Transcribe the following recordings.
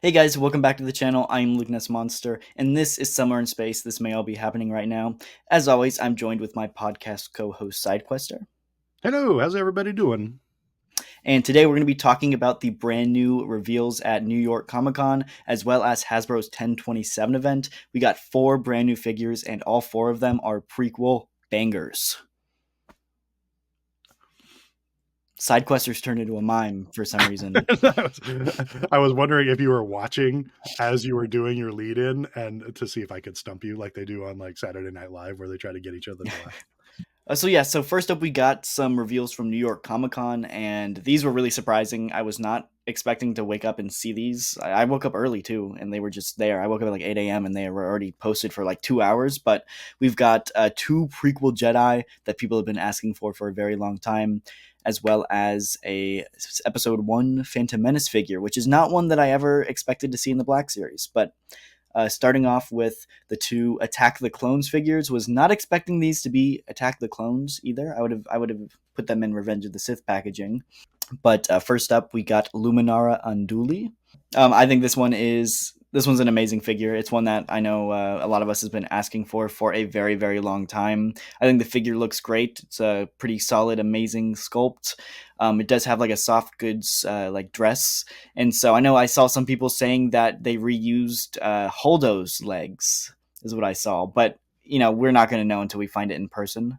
Hey guys, welcome back to the channel. I'm Luke Ness Monster, and this is Summer in Space. This may all be happening right now. As always, I'm joined with my podcast co-host Sidequester, Hello, how's everybody doing? and today we're going to be talking about the brand new reveals at New York Comic Con, as well as Hasbro's 1027 event. We got 4 brand new figures, and all 4 of them are prequel bangers. Sidequesters turned into a mime for some reason. I was wondering if you were watching as you were doing your lead in and to see if I could stump you like they do on like Saturday Night Live where they try to get each other to laugh. So first up we got some reveals from New York Comic Con, and these were really surprising. I was not expecting to wake up and see these. I woke up early too, and they were just there. I woke up at like 8 a.m. and they were already posted for like 2 hours. But we've got 2 prequel Jedi that people have been asking for a very long time, as well as a Episode 1 Phantom Menace figure, which is not one that I ever expected to see in the Black Series, but starting off with the 2 Attack the Clones figures. Was not expecting these to be Attack the Clones either. I would have put them in Revenge of the Sith packaging. But first up, we got Luminara Unduli. I think this one's an amazing figure. It's one that I know a lot of us has been asking for a very, very long time. I think the figure looks great. It's a pretty solid, amazing sculpt. It does have like a soft goods like dress, and so I know I saw some people saying that they reused Holdo's legs, is what I saw. But we're not going to know until we find it in person.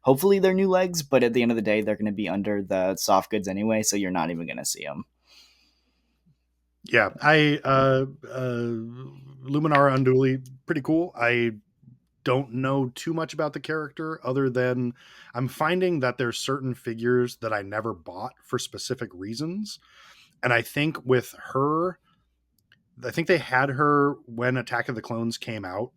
Hopefully they're new legs, but at the end of the day, they're going to be under the soft goods anyway, so you're not even going to see them. Yeah, I Luminara Unduli, pretty cool. I don't know too much about the character other than I'm finding that there's certain figures that I never bought for specific reasons. And I think with her, I think they had her when Attack of the Clones came out,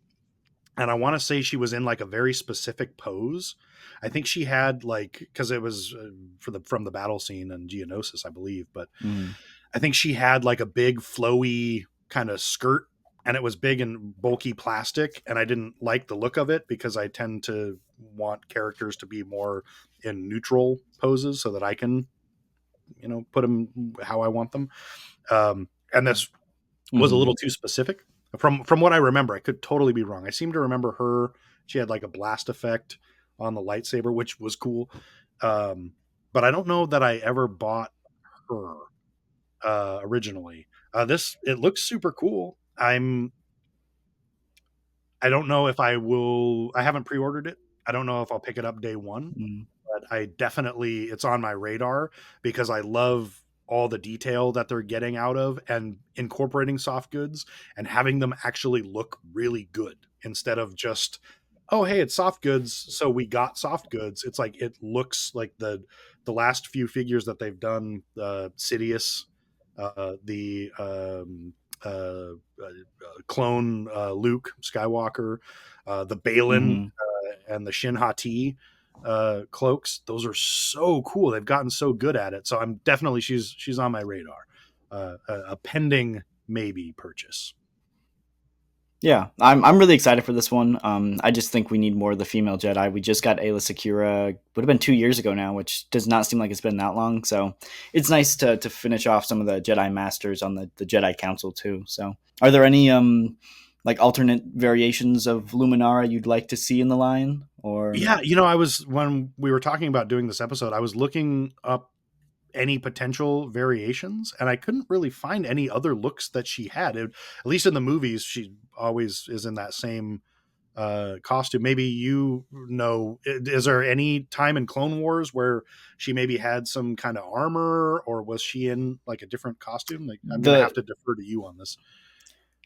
and I want to say she was in like a very specific pose. I think she had like because it was for the from the battle scene and Geonosis, I believe, but Mm. I think she had like a big flowy kind of skirt, and it was big and bulky plastic, and I didn't like the look of it because I tend to want characters to be more in neutral poses so that I can put them how I want them. And this was a Mm-hmm. little too specific from what I remember. I could totally be wrong. I seem to remember her. She had like a blast effect on the lightsaber, which was cool. Um, but I don't know that I ever bought her originally. This it looks super cool. I don't know if I will. I haven't pre-ordered it. I don't know if I'll pick it up day one, Mm. but I definitely it's on my radar because I love all the detail that they're getting out of and incorporating soft goods and having them actually look really good instead of just oh hey it's soft goods so we got soft goods. It's like it looks like the last few figures that they've done, Sidious, the clone Luke Skywalker, the Balin, Mm-hmm. and the Shin Hati cloaks. Those are so cool. They've gotten so good at it. So I'm definitely she's on my radar. A pending maybe purchase. Yeah, I'm really excited for this one. I just think we need more of the female Jedi. We just got Ayla Secura, would have been 2 years ago now, which does not seem like it's been that long. So it's nice to finish off some of the Jedi Masters on the Jedi Council too. So are there any like alternate variations of Luminara you'd like to see in the line? Or Yeah, I was when we were talking about doing this episode, I was looking up any potential variations and I couldn't really find any other looks that she had. At least in the movies, she always is in that same costume. Maybe is there any time in Clone Wars where she maybe had some kind of armor, or was she in like a different costume? Like I'm gonna have the to defer to you on this.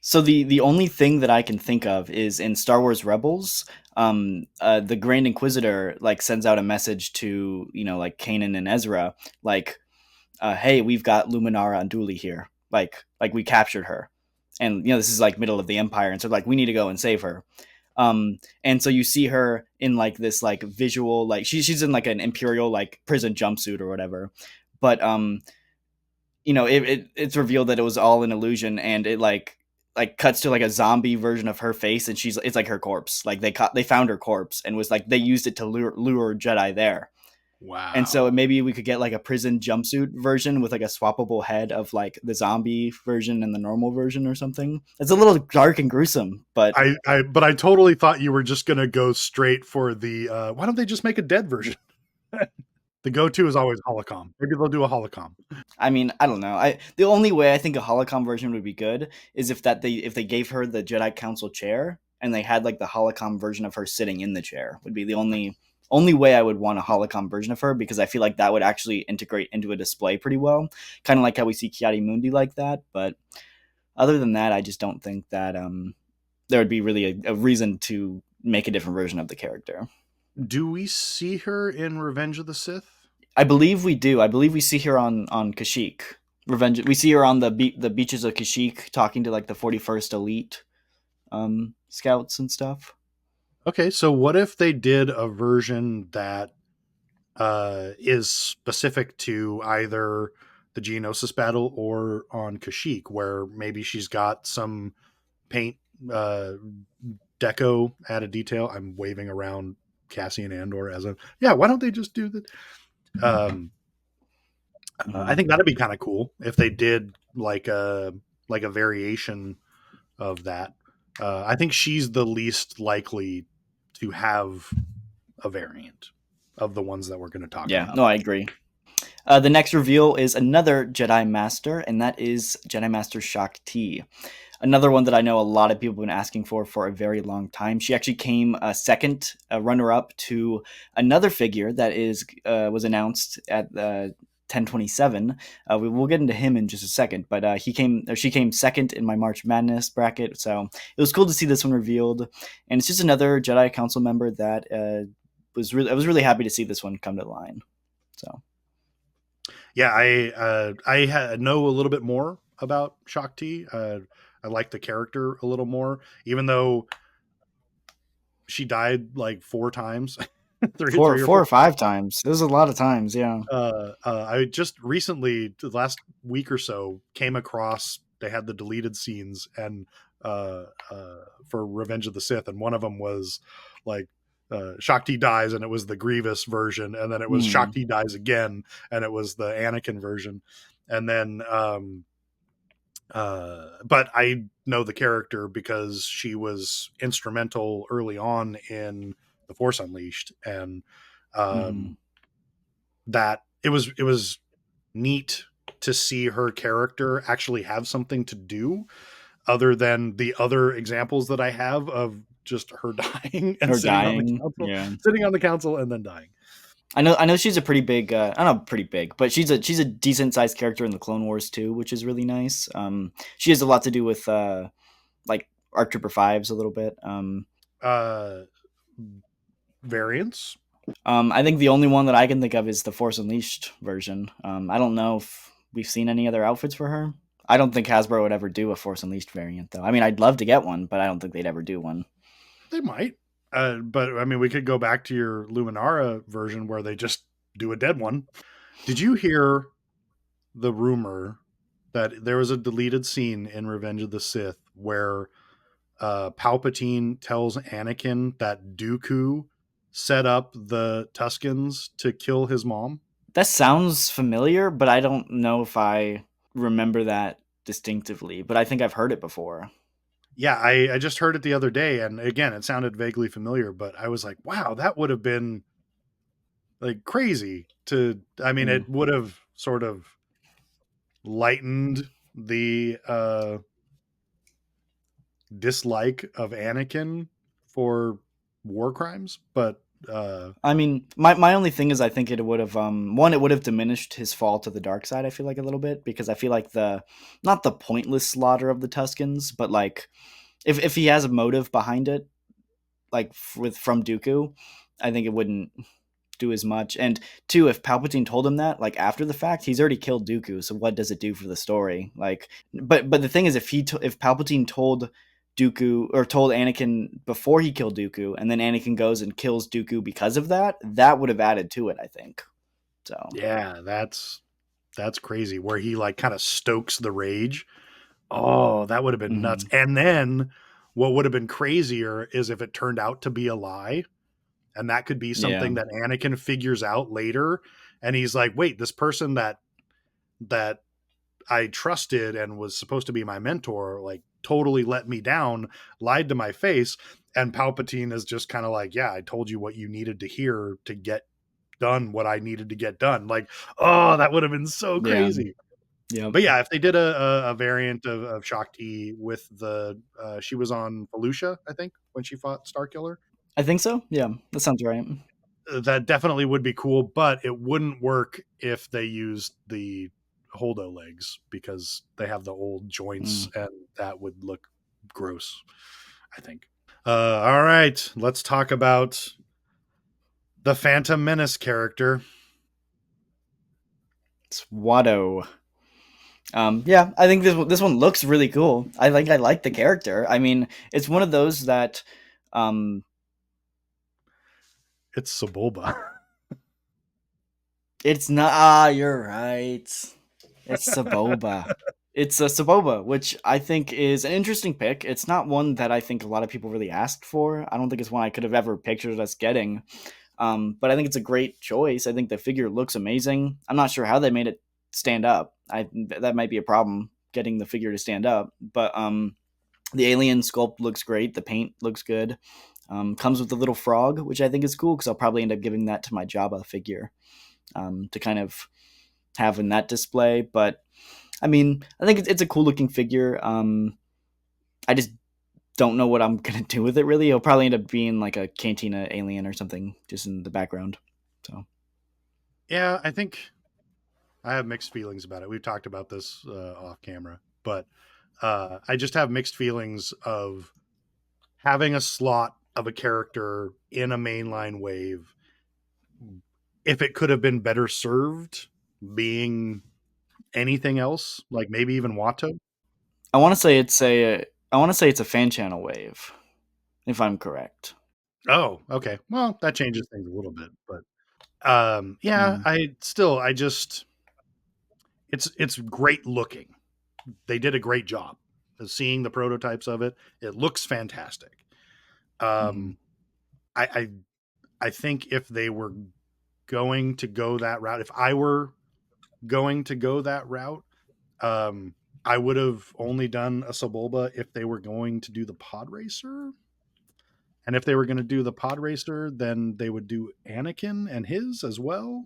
So the only thing that I can think of is in Star Wars Rebels, the Grand Inquisitor like sends out a message to like Kanan and Ezra, like, "Hey, we've got Luminara Unduli here. Like we captured her, and this is like middle of the Empire, and so like we need to go and save her." And so you see her in like this like visual like she's in like an Imperial like prison jumpsuit or whatever, but it's revealed that it was all an illusion, and it like cuts to like a zombie version of her face, and it's like her corpse. Like they found her corpse and was like they used it to lure Jedi there. And so Wow. maybe we could get like a prison jumpsuit version with like a swappable head of like the zombie version and the normal version or something. It's a little dark and gruesome, but But I totally thought you were just gonna go straight for the why don't they just make a dead version? The go-to is always holocom. Maybe they'll do a holocom. I mean, I don't know. I The only way I think a holocom version would be good is if they gave her the Jedi Council chair and they had like the holocom version of her sitting in the chair would be the only way I would want a holocom version of her, because I feel like that would actually integrate into a display pretty well, kind of like how we see Kiadi Mundi like that. But other than that, I just don't think that there would be really a reason to make a different version of the character. Do we see her in Revenge of the Sith? I believe we do. I believe we see her on Kashyyyk. Revenge. We see her on the beaches of Kashyyyk talking to like the 41st Elite scouts and stuff. Okay, so what if they did a version that is specific to either the Geonosis battle or on Kashyyyk, where maybe she's got some paint uh, deco added detail. I'm waving around Cassian Andor as a yeah. Why don't they just do that? Um, I think Mm-hmm. that'd be kind of cool if they did like a variation of that. I think she's the least likely to have a variant of the ones that we're going to talk Yeah. about. No, I agree. The next reveal is another Jedi Master, and that is Jedi Master Shak Ti. Another one that I know a lot of people have been asking for a very long time. She actually came second, runner up to another figure that is was announced at 1027. We will get into him in just a second, but she came second in my March Madness bracket. So it was cool to see this one revealed, and it's just another Jedi Council member that I was really happy to see this one come to the line. So. Yeah, know a little bit more about Shakti. I like the character a little more, even though she died like four times, three or Four four. or five times. It was a lot of times, yeah. I just recently, the last week or so, came across they had the deleted scenes and for Revenge of the Sith, and one of them was like Shakti dies, and it was the Grievous version, and then it was Mm, Shakti dies again, and it was the Anakin version, and then but I know the character because she was instrumental early on in The Force Unleashed, and mhm. um, that it was neat to see her character actually have something to do other than the other examples that I have of just her dying and Her dying, yeah. sitting on the council and then dying. I know she's a pretty big, I don't know, pretty big, but she's a decent sized character in the Clone Wars too, which is really nice. She has a lot to do with like Arc Trooper Fives a little bit. Uh, Variants. I think the only one that I can think of is the Force Unleashed version. I don't know if we've seen any other outfits for her. I don't think Hasbro would ever do a Force Unleashed variant though. I mean, I'd love to get one, but I don't think they'd ever do one. They might. But I mean, we could go back to your Luminara version where they just do a dead one. Did you hear the rumor that there was a deleted scene in Revenge of the Sith where Palpatine tells Anakin that Dooku set up the Tuscans to kill his mom? That sounds familiar, but I don't know if I remember that distinctively. But I think I've heard it before. Yeah, I just heard it the other day, and again, it sounded vaguely familiar, but I was like, wow, that would have been like crazy to. I mean, Mm. it would have sort of lightened the dislike of Anakin for war crimes, but I mean, my only thing is I think it would have one, it would have diminished his fall to the dark side. I feel like a little bit, because I feel like the not the pointless slaughter of the Tuscans, but like if he has a motive behind it, like with from Dooku, I think it wouldn't do as much. And two, if Palpatine told him that, like after the fact, he's already killed Dooku. So what does it do for the story? Like, but the thing is, if Palpatine told Dooku or told Anakin before he killed Dooku, and then Anakin goes and kills Dooku because of that, that would have added to it, I think. So. yeah, that's crazy. Where he like kind of stokes the rage. Oh, that would have been nuts. Mhm. And then what would have been crazier is if it turned out to be a lie, and that could be Yeah. something that Anakin figures out later, and he's like, wait, this person that I trusted and was supposed to be my mentor, like totally let me down, lied to my face. And Palpatine is just kind of like, yeah, I told you what you needed to hear to get done what I needed to get done. Like, oh, that would have been so Yeah. crazy. Yep. But yeah, if they did a variant of Shakti with the, she was on Felucia, I think, when she fought Starkiller. I think so. Yeah, that sounds right. That definitely would be cool, but it wouldn't work if they used the holdo legs because they have the old joints Mm. and that would look gross, I think. All right, let's talk about the Phantom Menace character. It's Watto. Yeah, I think this one looks really cool. I like the character. I mean, it's one of those that, um, It's Sebulba. it's not. Ah, you're right. It's Saboba. It's a Saboba, which I think is an interesting pick. It's not one that I think a lot of people really asked for. I don't think it's one I could have ever pictured us getting. But I think it's a great choice. I think the figure looks amazing. I'm not sure how they made it stand up. That might be a problem getting the figure to stand up. But the alien sculpt looks great. The paint looks good. Comes with a little frog, which I think is cool because I'll probably end up giving that to my Jabba figure to kind of have in that display. But I mean, I think it's a cool looking figure. I just don't know what I'm gonna do with it. Really, it'll probably end up being like a Cantina alien or something, just in the background. So Yeah, I think I have mixed feelings about it. We've talked about this off camera, but I just have mixed feelings of having a slot of a character in a mainline wave. If it could have been better served being anything else, like maybe even Watto. I want to say it's a fan channel wave, if I'm correct. Oh, okay. Well, that changes things a little bit, but yeah, Mm. I just it's great looking. They did a great job. Seeing the prototypes of it, it looks fantastic. Mm. Um, I, I I think if they were going to go that route, if I were going to go that route, um, I would have only done a Sebulba if they were going to do the pod racer. And if they were going to do the pod racer, then they would do Anakin and his as well.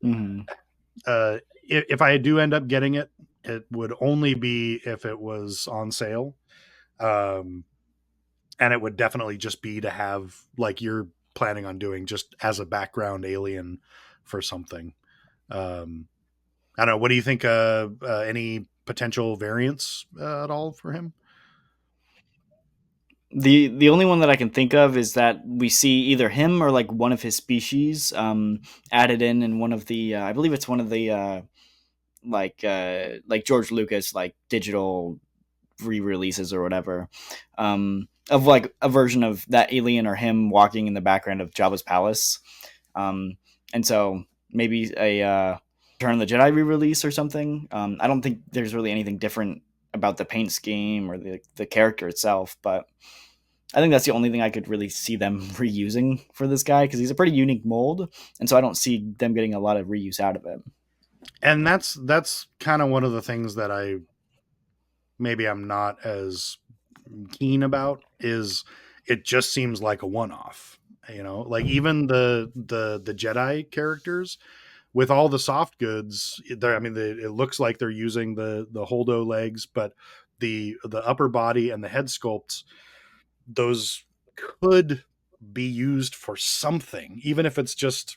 Mm. If I do end up getting it, it would only be if it was on sale. Um, and it would definitely just be to have, like you're planning on doing, just as a background alien for something. Um, I don't know. What do you think? Any potential variants at all for him? The only one that I can think of is that we see either him or like one of his species added in one of the I believe it's one of the like George Lucas like digital re-releases or whatever of like a version of that alien or him walking in the background of Jabba's palace. And so maybe a Return of the Jedi re-release or something. I don't think there's really anything different about the paint scheme or the character itself, but I think that's the only thing I could really see them reusing for this guy because he's a pretty unique mold, and so I don't see them getting a lot of reuse out of it. And that's kind of one of the things that I maybe I'm not as keen about is it just seems like a one off. You know, like even the Jedi characters with all the soft goods, I mean, it looks like they're using the holdo legs, but the upper body and the head sculpts, those could be used for something, even if it's just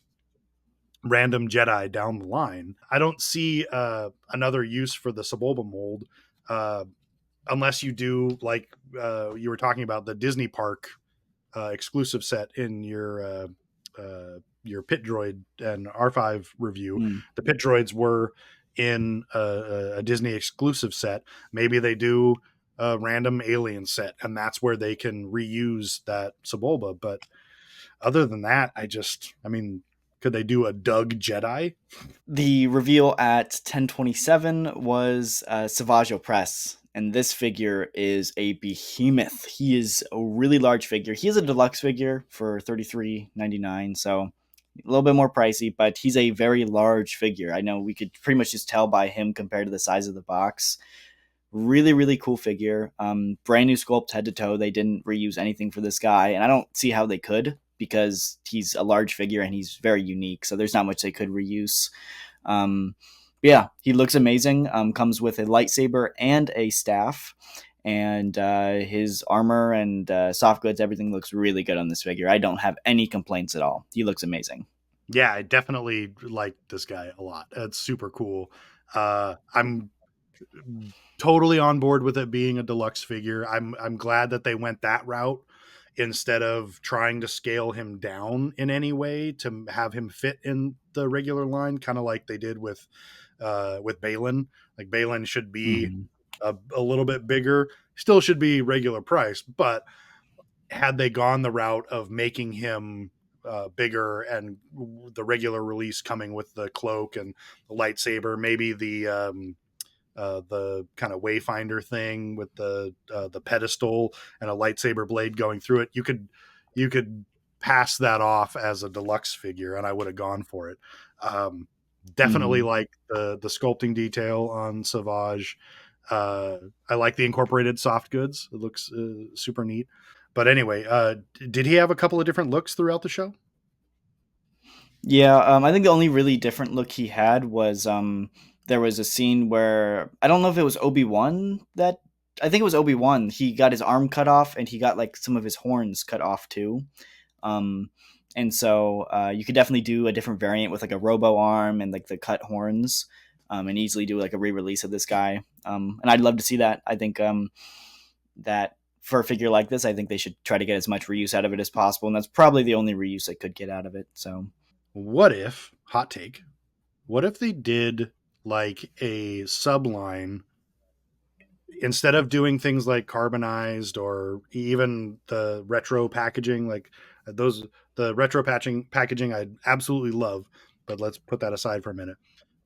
random Jedi down the line. I don't see another use for the Sebulba mold uh, unless you do like you were talking about the Disney Park exclusive set in your Pit Droid and R5 review. Mm. The Pit Droids were in a Disney exclusive set. Maybe they do a random alien set, and that's where they can reuse that Sebulba. But other than that, I mean, could they do a Doug Jedi? The reveal at 10:27 was Savage Opress, and this figure is a behemoth. He is a really large figure. He is a deluxe figure for $33.99, so a little bit more pricey, but he's a very large figure. I know we could pretty much just tell by him compared to the size of the box. Really, really cool figure. Brand new sculpt head to toe. They didn't reuse anything for this guy, and I don't see how they could because he's a large figure and he's very unique. So there's not much they could reuse. Um, yeah, he looks amazing. Comes with a lightsaber and a staff, and his armor and soft goods, everything looks really good on this figure. I don't have any complaints at all. He looks amazing. Yeah, I definitely like this guy a lot. It's super cool. I'm totally on board with it being a deluxe figure. I'm glad that they went that route instead of trying to scale him down in any way to have him fit in the regular line, kind of like they did with Balin. Like Balin should be Mm-hmm. a little bit bigger, still should be regular price, but had they gone the route of making him bigger and the regular release coming with the cloak and the lightsaber, maybe the kind of wayfinder thing with the pedestal and a lightsaber blade going through it, you could pass that off as a deluxe figure, and I would have gone for it. Definitely Mm-hmm. like the sculpting detail on Savage. I like the incorporated soft goods. It looks super neat. But anyway, did he have a couple of different looks throughout the show? Yeah, I think the only really different look he had was there was a scene where I don't know if it was Obi-Wan that I think it was Obi-Wan. He got his arm cut off and he got like some of his horns cut off too. Um, and so you could definitely do a different variant with like a robo arm and like the cut horns, and easily do like a re-release of this guy. And I'd love to see that. I think that for a figure like this, I think they should try to get as much reuse out of it as possible, and that's probably the only reuse they could get out of it. So. What if, hot take, what if they did like a subline instead of doing things like carbonized or even the retro packaging, like those, the retro patching packaging I absolutely love, but let's put that aside for a minute.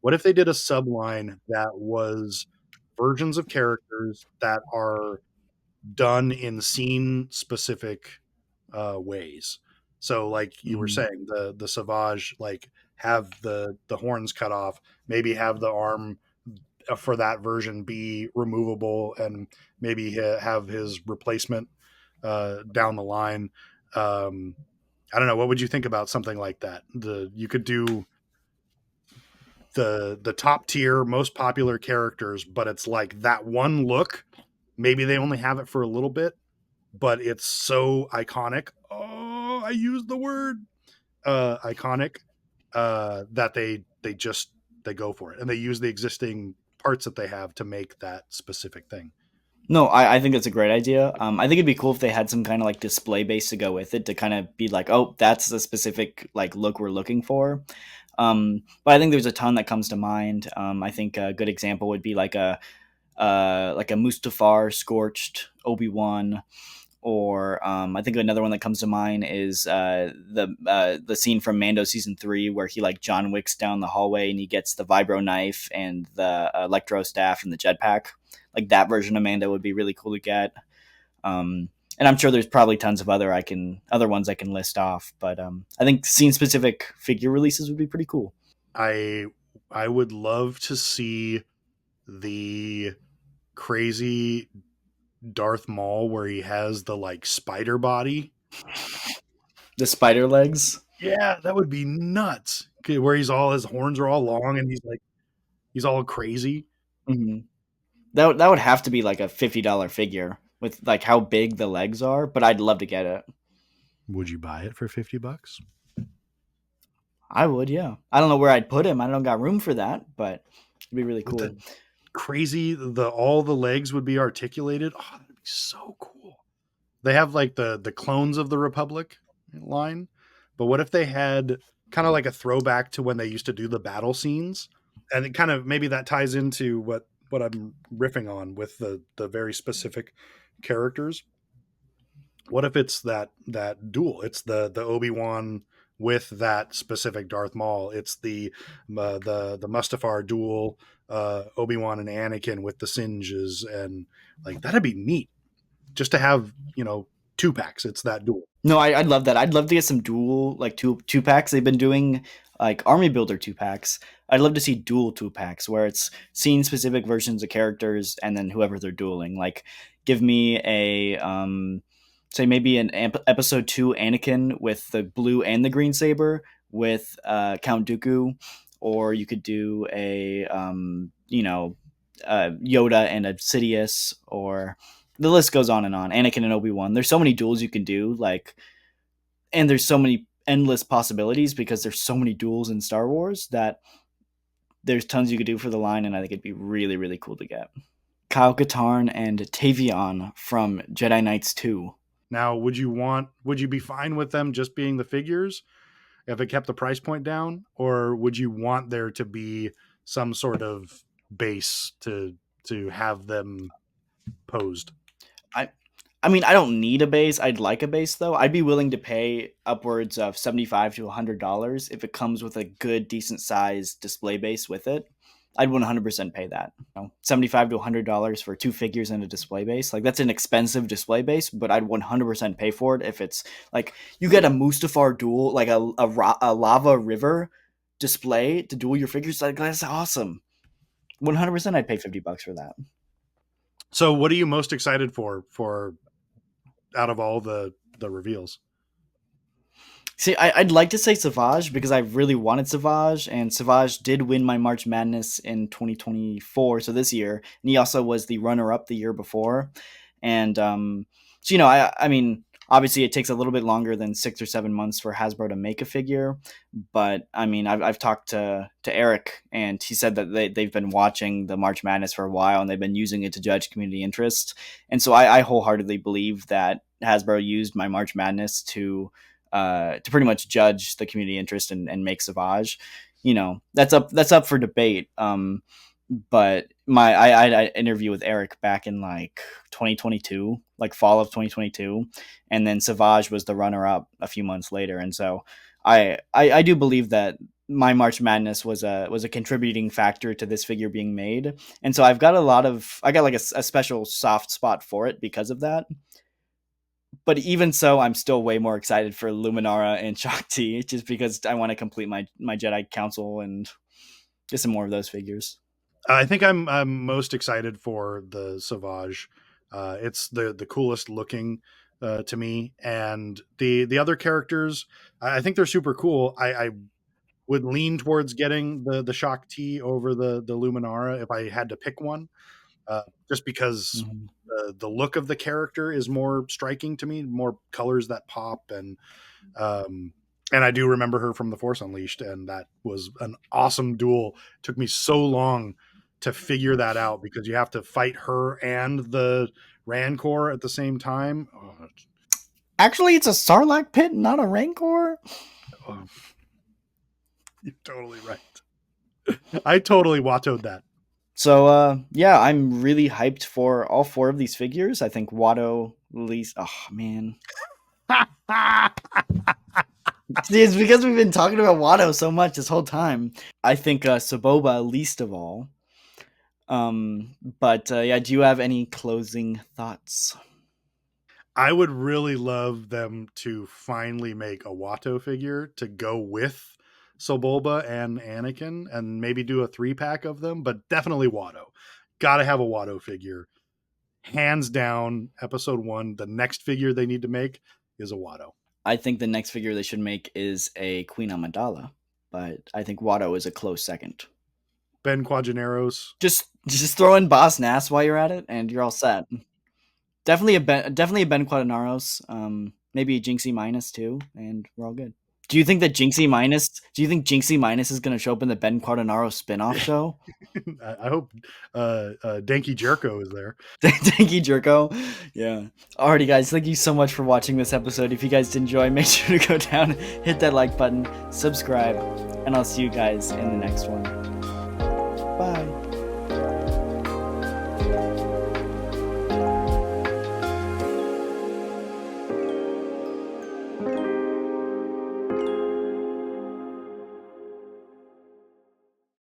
What if they did a subline that was versions of characters that are done in scene specific ways? So like you were Mhm. saying, the Savage, like have the horns cut off, maybe have the arm for that version be removable, and maybe have his replacement down the line. Um, I don't know. What would you think about something like that? You could do the top tier, most popular characters, but it's like that one look. Maybe they only have it for a little bit, but it's so iconic. Oh, I used the word iconic, that they go for it and they use the existing parts that they have to make that specific thing. No, I think that's a great idea. I think it'd be cool if they had some kind of like display base to go with it to kind of be like, oh, that's the specific like look we're looking for. But I think there's a ton that comes to mind. I think a good example would be like a Mustafar scorched Obi-Wan, or I think another one that comes to mind is the scene from Mando season 3 where he like John Wicks down the hallway and he gets the vibro knife and the electro staff and the jetpack. Like that version of Mando would be really cool to get. And I'm sure there's probably tons of other ones I can list off, but I think scene specific figure releases would be pretty cool. I I would love to see the crazy Darth Maul where he has the like spider body. The spider legs. Yeah, that would be nuts. Okay, where he's all, his horns are all long and he's all crazy. Mm-hmm. That would have to be like a $50 figure with like how big the legs are, but I'd love to get it. Would you buy it for $50? I would, yeah. I don't know where I'd put him. I don't got room for that, but it'd be really With cool. the crazy, the all the legs would be articulated. Oh, that'd be so cool. They have like the clones of the Republic line, but what if they had kind of like a throwback to when they used to do the battle scenes, and it kind of, maybe that ties into what I'm riffing on with the very specific characters. What if it's that duel? It's the Obi-Wan with that specific Darth Maul. It's the Mustafar duel, Obi-Wan and Anakin with the singes, and like that'd be neat just to have, 2 packs. It's that duel. No, I'd love that. I'd love to get some dual like two packs. They've been doing like army builder 2 packs. I'd love to see dual 2 packs where it's scene specific versions of characters and then whoever they're dueling. Like, give me a say maybe an episode 2 Anakin with the blue and the green saber with Count Dooku, or you could do a Yoda and a Sidious, or the list goes on and on. Anakin and Obi-Wan. There's so many duels you can do, like, and there's so many endless possibilities because there's so many duels in Star Wars that there's tons you could do for the line, and I think it'd be really, really cool to get. Kyle Katarn and Tavion from Jedi Knights 2. Now, would you be fine with them just being the figures if it kept the price point down, or would you want there to be some sort of base to have them posed? I I mean, I don't need a base. I'd like a base though. I'd be willing to pay upwards of $75 to $100 if it comes with a good, decent sized display base with it. I'd 100% pay that. $75 to $100 for 2 figures and a display base. Like, that's an expensive display base, but I'd 100% pay for it if it's like you get a Mustafar duel, like a lava river display to duel your figures. Like, that's awesome. 100% I'd pay $50 for that. So, what are you most excited for out of all the reveals? See, I'd like to say Savage because I really wanted Savage, and Savage did win my March Madness in 2024, so this year, and he also was the runner-up the year before. And so I mean, obviously, it takes a little bit longer than 6 or 7 months for Hasbro to make a figure, but I mean, I've talked to Eric, and he said that they've been watching the March Madness for a while, and they've been using it to judge community interest, and so I wholeheartedly believe that Hasbro used my March Madness to pretty much judge the community interest and make Savage. That's up for debate. But I had an interview with Eric back in like 2022, like fall of 2022, and then Savage was the runner up a few months later, and so I do believe that my March Madness was a contributing factor to this figure being made, and so I got like a special soft spot for it because of that. But even so, I'm still way more excited for Luminara and Shakti, just because I want to complete my Jedi Council and get some more of those figures. I think I'm most excited for the Savage. It's the coolest looking to me, and the other characters, I think they're super cool. I would lean towards getting the Shakti over the Luminara if I had to pick one, just because Mhm. the look of the character is more striking to me, more colors that pop, um, and I do remember her from The Force Unleashed, and that was an awesome duel. It took me so long to figure that out because you have to fight her and the Rancor at the same time. Actually, it's a Sarlacc pit, not a Rancor. Oh, you're totally right. I totally Wattoed that. So yeah, I'm really hyped for all 4 of these figures. I think Watto release. Oh man, see, it's because we've been talking about Watto so much this whole time. I think Saboba least of all. But yeah, do you have any closing thoughts? I would really love them to finally make a Watto figure to go with Sobulba and Anakin, and maybe do a 3-pack of them, but definitely Watto. Got to have a Watto figure. Hands down, episode 1, the next figure they need to make is a Watto. I think the next figure they should make is a Queen Amidala, but I think Watto is a close second. Ben Quadraneros. Just throw in Boss Nass while you're at it, and you're all set. Definitely a Ben Quadranaros. Maybe a Jinxie Minus too, and we're all good. Do you think Jinxie Minus is going to show up in the Ben Quadranaros spin-off show? I hope Danky Jericho is there. Danky Jerko. Yeah. Alrighty, guys. Thank you so much for watching this episode. If you guys did enjoy, make sure to go down, hit that like button, subscribe, and I'll see you guys in the next one.